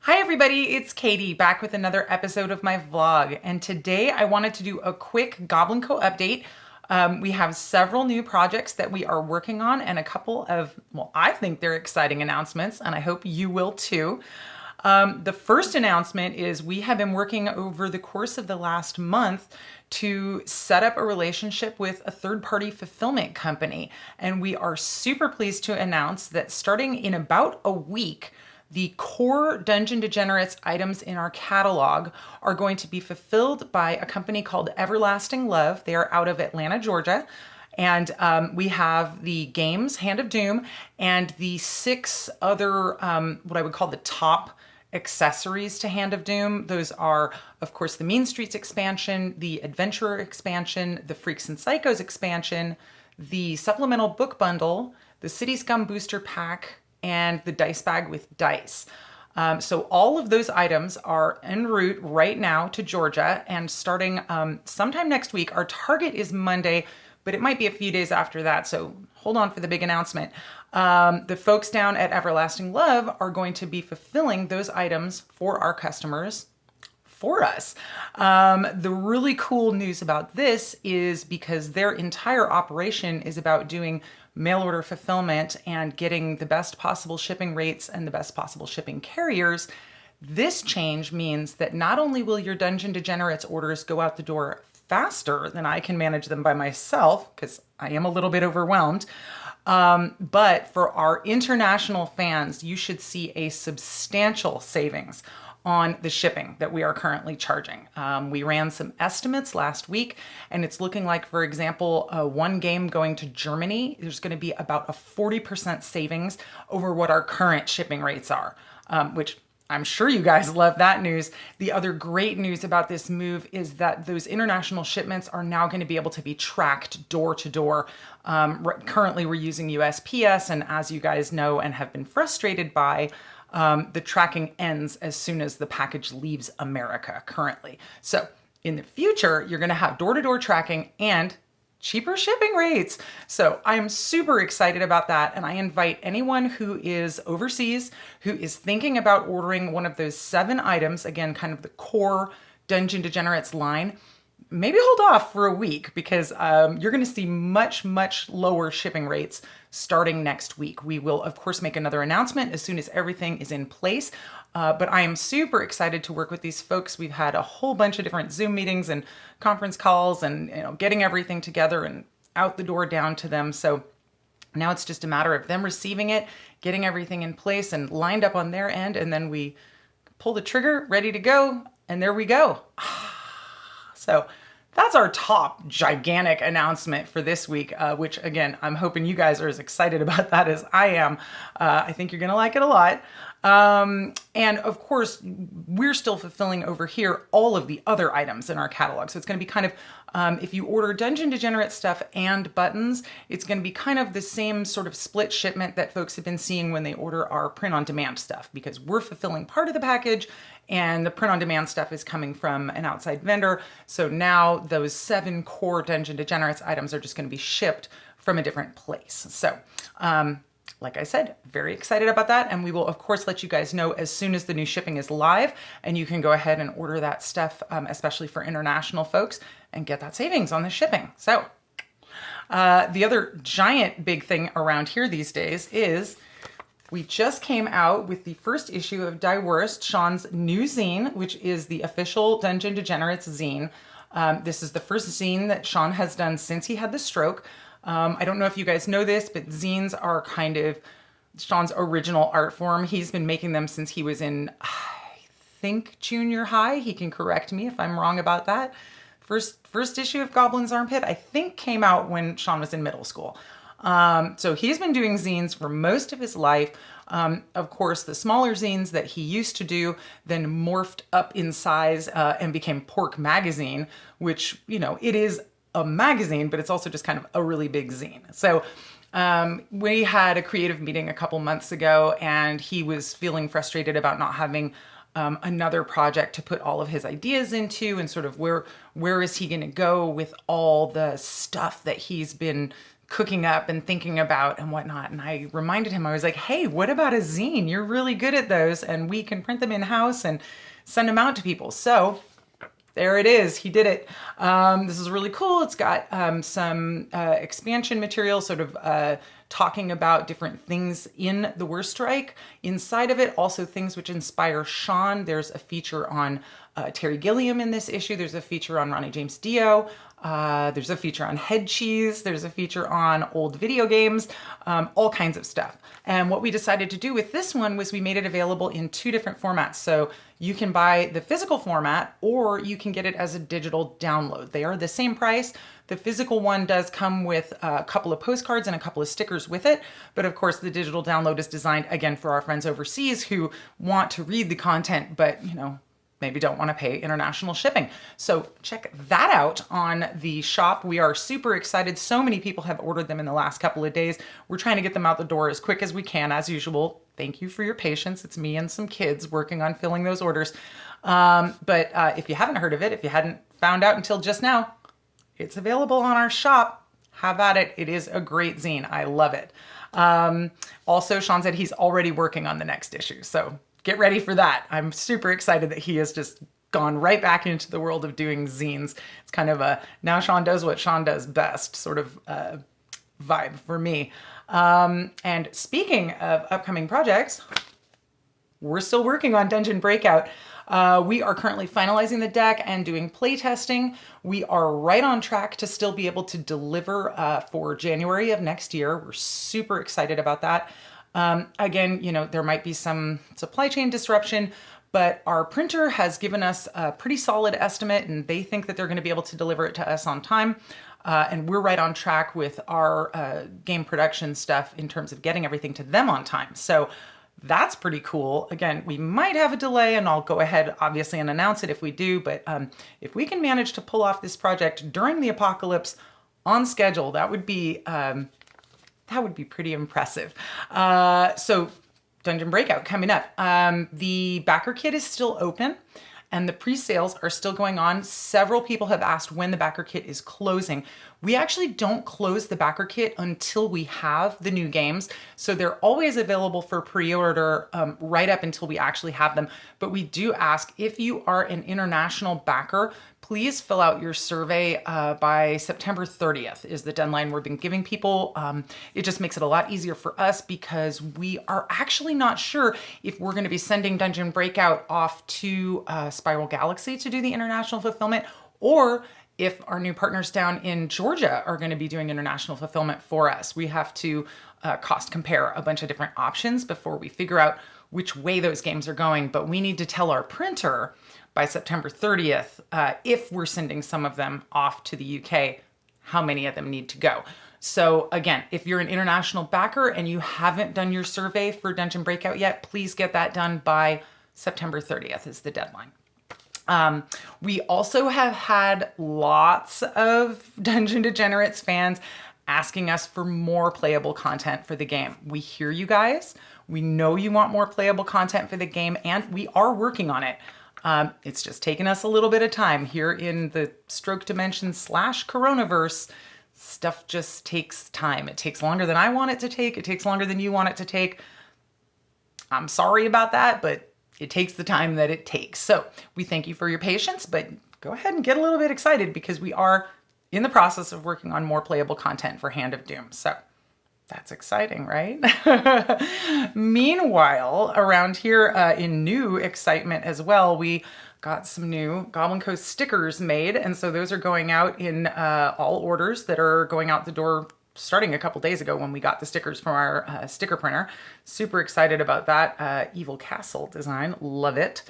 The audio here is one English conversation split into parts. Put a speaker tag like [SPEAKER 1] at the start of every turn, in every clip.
[SPEAKER 1] Hi everybody, it's Katie back with another episode of my vlog, and today I wanted to do a quick Goblinko update. We have several new projects that we are working on and a couple of, well, I think they're exciting announcements, and I hope you will too. The first announcement is we have been working over the course of the last month to set up a relationship with a third-party fulfillment company, and we are super pleased to announce that starting in about a week, the core Dungeon Degenerates items in our catalog are going to be fulfilled by a company called Everlasting Love. They are out of Atlanta, Georgia. And we have the games, Hand of Doom, and the 6 other, what I would call the top accessories to Hand of Doom. Those are, of course, the Mean Streets expansion, the Adventurer expansion, the Freaks and Psychos expansion, the supplemental book bundle, the City Scum booster pack, and the dice bag with dice. So all of those items are en route right now to Georgia, and starting sometime next week. Our target is Monday, but it might be a few days after that, so hold on for the big announcement. The folks down at Everlasting Love are going to be fulfilling those items for our customers for us. The really cool news about this is because their entire operation is about doing mail order fulfillment and getting the best possible shipping rates and the best possible shipping carriers. This change means that not only will your Dungeon Degenerates orders go out the door faster than I can manage them by myself, because I am a little bit overwhelmed, but for our international fans, you should see a substantial savings on the shipping that we are currently charging. We ran some estimates last week, and it's looking like, for example, one game going to Germany, there's going to be about a 40% savings over what our current shipping rates are, which I'm sure you guys love that news. The other great news about this move is that those international shipments are now going to be able to be tracked door to door. Currently, we're using USPS, and as you guys know and have been frustrated by, the tracking ends as soon as the package leaves America currently. So in the future, you're going to have door-to-door tracking and cheaper shipping rates. So I am super excited about that. And I invite anyone who is overseas, who is thinking about ordering one of those 7 items, again, kind of the core Dungeon Degenerates line, maybe hold off for a week, because you're going to see much, much lower shipping rates starting next week. We will, of course, make another announcement as soon as everything is in place. But I am super excited to work with these folks. We've had a whole bunch of different Zoom meetings and conference calls and getting everything together and out the door down to them. So now it's just a matter of them receiving it, getting everything in place and lined up on their end, and then we pull the trigger, ready to go, and there we go. So that's our top gigantic announcement for this week, which again, I'm hoping you guys are as excited about that as I am. I think you're going to like it a lot. And of course, we're still fulfilling over here all of the other items in our catalog. So it's going to be kind of, if you order Dungeon Degenerate stuff and buttons, it's going to be kind of the same sort of split shipment that folks have been seeing when they order our print-on-demand stuff, because we're fulfilling part of the package and the print-on-demand stuff is coming from an outside vendor. So now those 7 core Dungeon Degenerates items are just going to be shipped from a different place. So, like I said, very excited about that. And we will, of course, let you guys know as soon as the new shipping is live, and you can go ahead and order that stuff, especially for international folks, and get that savings on the shipping. So the other giant big thing around here these days is we just came out with the first issue of Die Worst, Sean's new zine, which is the official Dungeon Degenerates zine. This is the first zine that Sean has done since he had the stroke. I don't know if you guys know this, but zines are kind of Sean's original art form. He's been making them since he was in, I think, junior high. He can correct me if I'm wrong about that. First issue of Goblin's Armpit, I think, came out when Sean was in middle school. So he's been doing zines for most of his life. Of course, the smaller zines that he used to do then morphed up in size and became Pork Magazine, which, you know, it is a magazine, but it's also just kind of a really big zine. So we had a creative meeting a couple months ago, and he was feeling frustrated about not having another project to put all of his ideas into, and sort of where is he going to go with all the stuff that he's been cooking up and thinking about and whatnot. And I reminded him, I was like, hey, what about a zine? You're really good at those, and we can print them in-house and send them out to people. So there it is. He did it. This is really cool. It's got some expansion material, sort of talking about different things in the Worst Strike. Inside of it, also things which inspire Sean. There's a feature on Terry Gilliam in this issue. There's a feature on Ronnie James Dio. There's a feature on head cheese. There's a feature on old video games, all kinds of stuff. And what we decided to do with this one was we made it available in 2 different formats. So you can buy the physical format or you can get it as a digital download. They are the same price. The physical one does come with a couple of postcards and a couple of stickers with it. But of course, the digital download is designed, again, for our friends overseas who want to read the content, but, you know, maybe don't want to pay international shipping. So check that out on the shop. We are super excited. So many people have ordered them in the last couple of days. We're trying to get them out the door as quick as we can, as usual. Thank you for your patience. It's me and some kids working on filling those orders. But if you haven't heard of it, if you hadn't found out until just now, it's available on our shop. Have at it. It is a great zine. I love it. Also, Sean said he's already working on the next issue. So get ready for that. I'm super excited that he has just gone right back into the world of doing zines. It's kind of a now Sean does what Sean does best sort of vibe for me. And speaking of upcoming projects, we're still working on Dungeon Breakout. We are currently finalizing the deck and doing play testing. We are right on track to still be able to deliver for January of next year. We're super excited about that. Again, you know, there might be some supply chain disruption, but our printer has given us a pretty solid estimate and they think that they're going to be able to deliver it to us on time. And we're right on track with our game production stuff in terms of getting everything to them on time. So that's pretty cool. Again, we might have a delay and I'll go ahead obviously and announce it if we do, but if we can manage to pull off this project during the apocalypse on schedule, that would be pretty impressive. So Dungeon Breakout coming up. The backer kit is still open and the pre-sales are still going on. Several people have asked when the backer kit is closing. We actually don't close the backer kit until we have the new games. So they're always available for pre-order right up until we actually have them. But we do ask if you are an international backer, please fill out your survey by September 30th is the deadline we've been giving people. It just makes it a lot easier for us because we are actually not sure if we're going to be sending Dungeon Breakout off to Spiral Galaxy to do the international fulfillment, or if our new partners down in Georgia are going to be doing international fulfillment for us. We have to cost compare a bunch of different options before we figure out which way those games are going, but we need to tell our printer by September 30th, if we're sending some of them off to the UK, how many of them need to go. So again, if you're an international backer and you haven't done your survey for Dungeon Breakout yet, please get that done by September 30th is the deadline. We also have had lots of Dungeon Degenerates fans asking us for more playable content for the game. We hear you guys. We know you want more playable content for the game, and we are working on it. It's just taken us a little bit of time here in the Stroke Dimension / Coronaverse. Stuff just takes time. It takes longer than I want it to take. It takes longer than you want it to take. I'm sorry about that, but it takes the time that it takes. So we thank you for your patience, but go ahead and get a little bit excited because we are in the process of working on more playable content for Hand of Doom. So that's exciting, right? Meanwhile, around here in new excitement as well, we got some new Goblinko stickers made. And so those are going out in all orders that are going out the door starting a couple days ago when we got the stickers from our sticker printer. Super excited about that. Evil Castle design. Love it.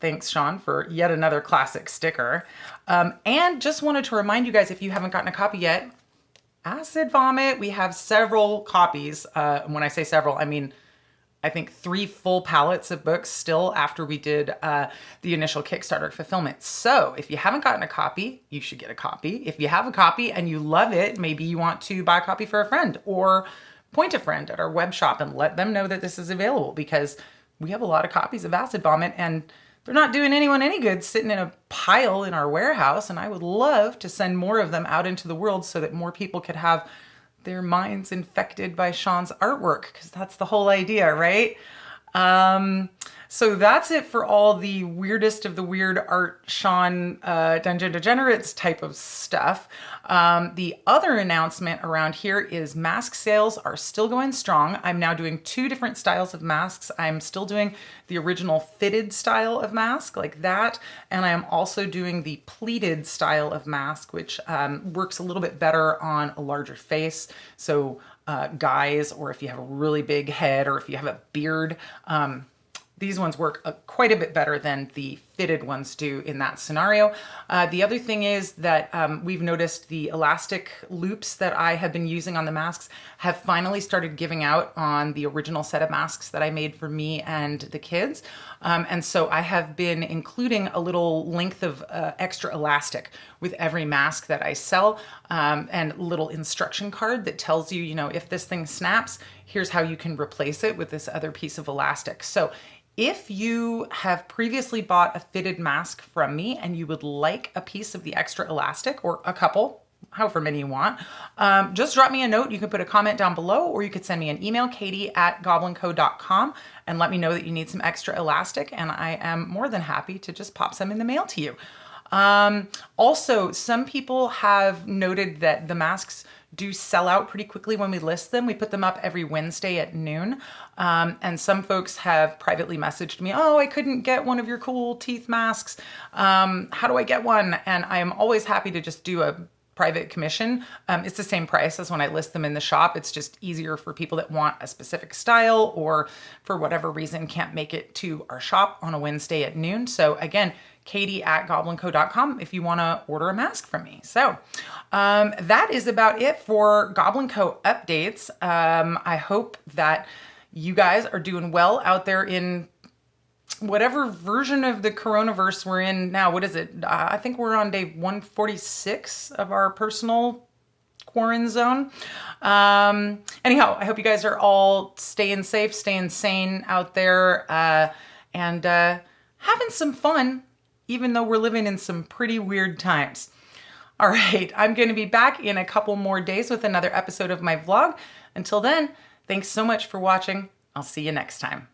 [SPEAKER 1] Thanks, Sean, for yet another classic sticker. And just wanted to remind you guys, if you haven't gotten a copy yet, Acid Vomit, we have several copies. When I say several, I mean, I think 3 full pallets of books still after we did the initial Kickstarter fulfillment. So if you haven't gotten a copy, you should get a copy. If you have a copy and you love it, maybe you want to buy a copy for a friend or point a friend at our web shop and let them know that this is available, because we have a lot of copies of Acid Vomit and they're not doing anyone any good sitting in a pile in our warehouse. And I would love to send more of them out into the world so that more people could have their minds infected by Sean's artwork, because that's the whole idea, right? So that's it for all the weirdest of the weird art Sean Dungeon Degenerates type of stuff. The other announcement around here is mask sales are still going strong. I'm now doing 2 different styles of masks. I'm still doing the original fitted style of mask like that, and I am also doing the pleated style of mask, which works a little bit better on a larger face. So guys, or if you have a really big head, or if you have a beard, these ones work quite a bit better than the fitted ones do in that scenario. The other thing is that we've noticed the elastic loops that I have been using on the masks have finally started giving out on the original set of masks that I made for me and the kids. And so I have been including a little length of extra elastic with every mask that I sell, and a little instruction card that tells you, if this thing snaps, here's how you can replace it with this other piece of elastic. So if you have previously bought a fitted mask from me and you would like a piece of the extra elastic, or a couple, however many you want, just drop me a note. You can put a comment down below, or you could send me an email, katie@goblinko.com, and let me know that you need some extra elastic, and I am more than happy to just pop some in the mail to you. Also, some people have noted that the masks do sell out pretty quickly when we list them. We put them up every Wednesday at noon. And some folks have privately messaged me, oh, I couldn't get one of your cool teeth masks. How do I get one? And I am always happy to just do a private commission. It's the same price as when I list them in the shop. It's just easier for people that want a specific style, or for whatever reason can't make it to our shop on a Wednesday at noon. So again, katie@goblinko.com if you want to order a mask from me. So that is about it for Goblinko updates. I hope that you guys are doing well out there in whatever version of the coronavirus we're in now. What is it? I think we're on day 146 of our personal quarantine zone. Anyhow, I hope you guys are all staying safe, staying sane out there, and having some fun, even though we're living in some pretty weird times. All right, I'm going to be back in a couple more days with another episode of my vlog. Until then, thanks so much for watching. I'll see you next time.